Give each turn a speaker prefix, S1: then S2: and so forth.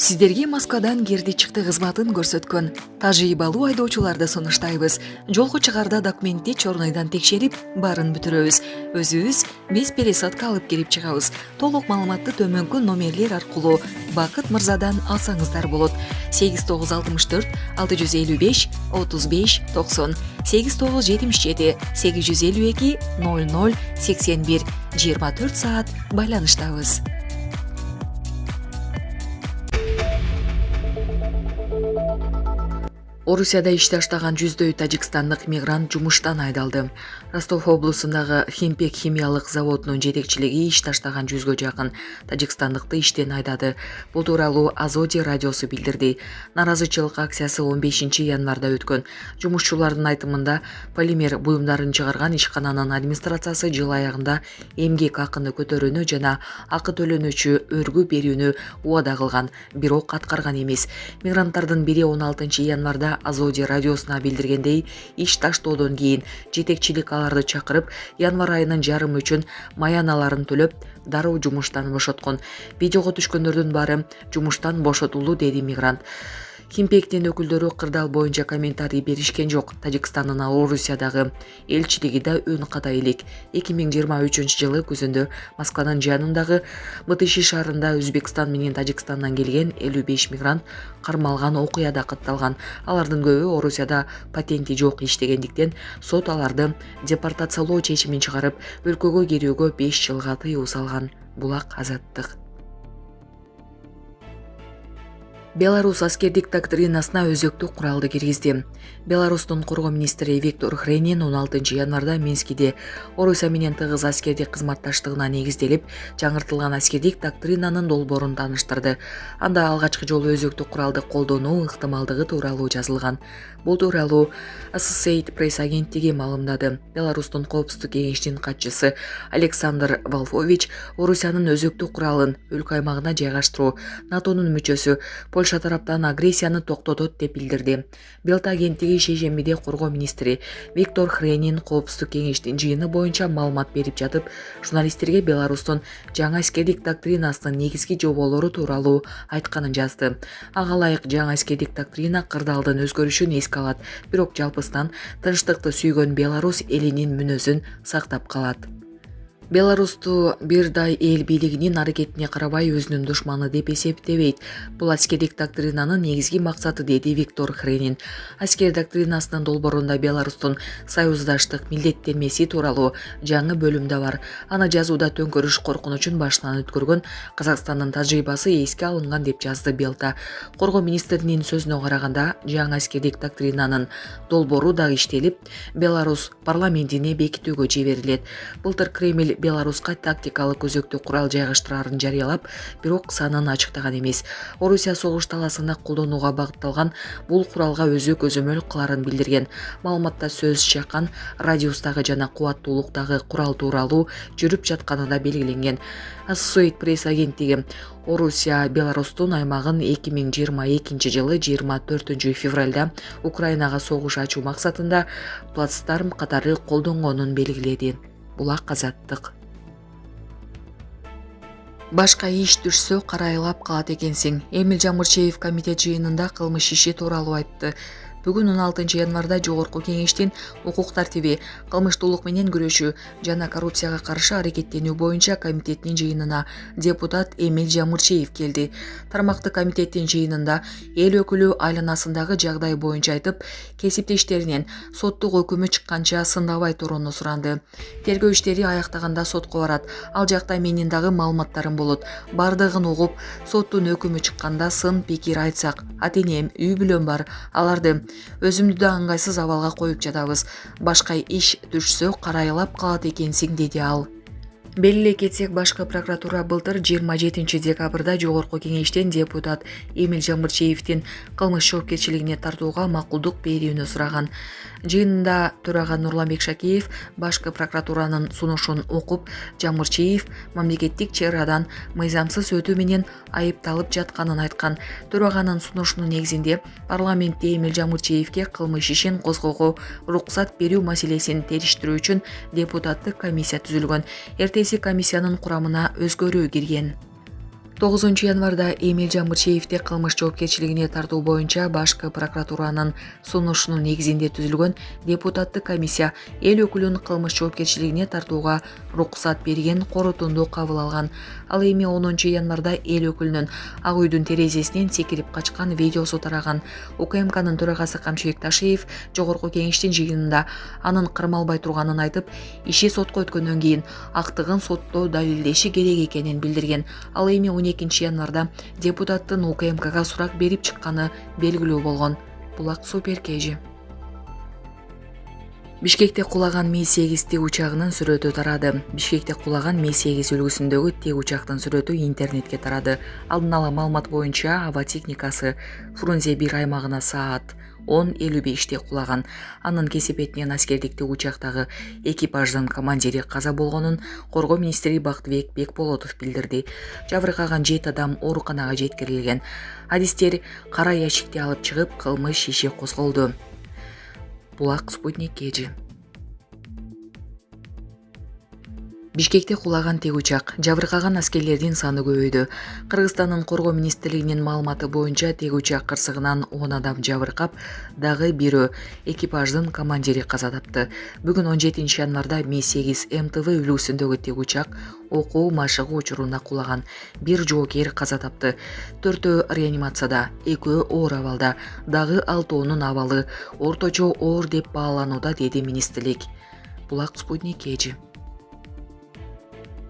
S1: Сиздерге Москвадан кирди чыкты кызматын көрсөткөн тажрыйбалуу айдоочуларды сунуштайбыз. Жолго чыгарда документти чорнойдон текшерип, баарын бүтүрөбүз. Өзүбүз бес пересадка алып келип чыгабыз. Толук маалыматты төмөнкү номерлер аркылуу Бакыт мырзадан алсаңыздар болот. 8964 655 35 90 8977 852 00 81 24 саат байланыштабыз. Орусияда иш таштаган жүздөй тажикстандык мигрант жумуштан айдалды. Ростов облусундагы Химпек химиялык заводунун жетекчилиги иш таштаган 100гө жакын тажикстандыкты иштен айдады. Бул тууралуу Азоди радиосу билдирди. Наразычылык акциясы 15 январда өткөн. Жумушчулардын айтымында полимер буюмдарын чыгарган ишкананын администрациясы жыл аягында эмгек акыны көтөрүүнү жана акы төлөнүүчү өргү берүүнү убада кылган, бирок аткарган эмес. Мигранттардын бири 16 январда Азоди радиосуна билдиргендей, иш таштоодон кийин жетекчилик аларды чакырып, январ айынын жарымы үчүн маяналарын төлөп, дароо жумуштан бошоткон. Видеого түшкөндөрдүн баары жумуштан бошотулду, деди мигрант. Химпектин өкүлдөрү кырдаал боюнча комментарий беришкен жок. Тажикстандын Орусиядагы элчилиги да өн ката элек. 2023 жылы күзүндө Москванын жанындагы Бытыши шаарында Өзбекстан менен Тажикстандан келген 55 мигрант кармалган окуяда катталган. Алардын көбү Орусияда патенти жок иштегендиктен сот аларды депортациялоо чечимин чыгарып, өлкөгө кирүүгө 5 жылга тыюу салган. Булак Азаттык. Беларус аскердик доктринасына өзөктүү куралды киргизди. Беларустун коргоо министри Виктор Хренин 16 январда Минскиде Орусия менен тыгыз аскердик кызматташтыгына негизделип, жаңыртылган аскердик доктринанын долбоорун тааныштырды. Анда алгачкы жолу өзөктүү куралды колдонуу ыктымалдыгы тууралуу жазылган. Бул тууралуу Associated Press агенттиги маалымдады. Беларустун коопсуздук кеңешинин катчысы Александр Волфович Орусиянын өзөктүү куралын өлкө аймагына жайгаштыруу НАТОнун мүчөсү Польша тараптан агрессияны токтотот деп билдирди. Белта агенттиги шейшембиде коргоо министри Виктор Хренин коопсуздук кеңештин жыйыны боюнча маалымат берип жатып, журналисттерге Беларустун жаңы аскердик доктринасынын негизги жоболору тууралуу айтканын жазды. Ага ылайык жаңы аскердик доктрина кырдаалдын өзгөрүшүн эске алат, бирок жалпысынан тынчтыкты сүйгөн Беларус элинин мүнөзүн сактап калат. Беларусту бир дай эл бийлигинин аракетине карабай өзүнүн душманы деп эсептебейт. Бул аскердик доктринанын негизги максаты, деди Виктор Хренин. Аскер доктринасынын долбоорунда Беларустун союздаштык милдеттенмеси тууралуу жаңы бөлүм да бар. Аны жазууда төңкөрүш коркунучун башынан өткөргөн Казакстандын тажрыйбасы эске алынган деп жазды Белта. Коргоо министринин сөзүнө караганда, жаңы аскердик доктринанын долбоору дагы иштелип, Беларус парламентине бекитүүгө жиберилет. Былтыр Кремль Беларуска тактикалык өзөктүү курал жайгаштыраарын жарыялап, бирок санын ачыктаган эмес. Орусия согуш таласында колдонууга багытталган бул куралга өзү көзөмөл кыларын билдирген. Маалыматта сөз чакан радиустагы жана кубаттуулуктагы курал тууралуу жүрүп жатканы да белгиленген. Associated Press агенттиги Орусия Беларустун аймагын 2022 жылы 24 февралда Украинага согуш ачуу максатында плацдарм катары колдонгонун белгиледи. Булак Азаттык. Башка иш түшсө карайлап калат экенсиң. Эмил Жамырчиев комитет жыйынында кылмыш иши тууралуу айтты. Бүгүн 16 январда Жогорку кеңештин укук тартиби, кылмыштуулук менен күрөшүү жана коррупцияга каршы аракеттенүү боюнча комитеттин жыйынына депутат Эмил Жамырчиев келди. Тармактык комитеттин жыйынында эл өкүлү айланасындагы жагдай боюнча айтып, кесиптештеринен соттук өкүмү чыкканча сындабай турууну суранды. Тергөө иштери аяктаганда сотко барат. Ал жакта менин дагы маалыматтарым болот. Бардыгын угуп, соттун өкүмү чыкканда сын пикир айтсак, ата-энем, үй бүлөм бар. Аларды өзүмдү да ыңгайсыз абалга коюп жатабыз. Башка иш түшсө карайлап калат экенсиң, деди ал. Белгилей кетсек, башкы прокуратура былтыр 27 декабрда Жогорку кеңештен депутат Эмил Жамырчиевдин кылмыш жоопкерчилигине тартууга макулдук берүүнү сураган. Жыйында төрага Нурламбек Шакеев башкы прокуратуранын сунушун окуп, Жамырчиев мамлекеттик чейгарадан мыйзамсыз өтүү менен айыпталып жатканын айткан. Төраганын сунушунун негизинде парламентте Эмил Жамырчиевге кылмыш ишин козгоого уруксат берүү маселесин териштирүү үчүн депутаттык комиссия түзүлгөн. Комиссиянын курамына өзгөрүү кирген. 9 январда Эмиль Жамбырчиевди кылмыш жоопкерчилигине тартуу боюнча башкы прокуратуранын сунушунун негизинде түзүлгөн депутаттык комиссия эл өкүлүн кылмыш жоопкерчилигине тартууга уруксат берген корутунду кабыл алган. Ал эми 10 январда эл өкүлүнүн Ак үйдүн терезесинен секирип качкан видеосу тараган. УКМКнын төрагасы Камчыбек Ташиев жогорку кеңештин жыйынында анын кырмалбай турганын айтып, иши сотко өткөндөн кийин актыгын сотто далилдеши керек экенин билдирген. Ал эми 12 январда депутаттын УКМКга сурак берип чыкканы белгилүү болгон. Булак Супер KG. Бишкекте кулаган Ми-8 тик учагынын сүрөтү тарады. Бишкекте кулаган Ми-8 үлгүсүндөгү тик учактын сүрөтү интернетке тарады. Алдын ала маалымат боюнча аба техникасы Фрунзе 1 аймагына саат 10:55 кулаган. Анын кесепетинен аскердик тик учактагы экипаждын командири каза болгонун Коргоо министри Бактыбек Бекболотов билдирди. Жабыркаган 7 адам ооруканага жеткирилген. Адистер кара ящикти алып чыгып, кылмыш иши козголду. Булак Спутник KG. Бишкекте кулаган тик учак, жабыркаган аскерлердин саны көбөйдү. Кыргызстандын Коргоо министрлигинин маалыматы боюнча тик учак кырсыгынан 10 адам жабыркап, дагы бирөө экипаждын командири каза тапты. Бүгүн 17 январда Ми-8 МТВ үлгүсүндөгү тик учак окуу машыгуу учурунда кулаган. Бир жоокер каза тапты. 4 реанимацияда, 2 оор абалда, дагы 6-нун абалы орточо оор деп бааланууда, деди министрлик. Булак Спутник KG.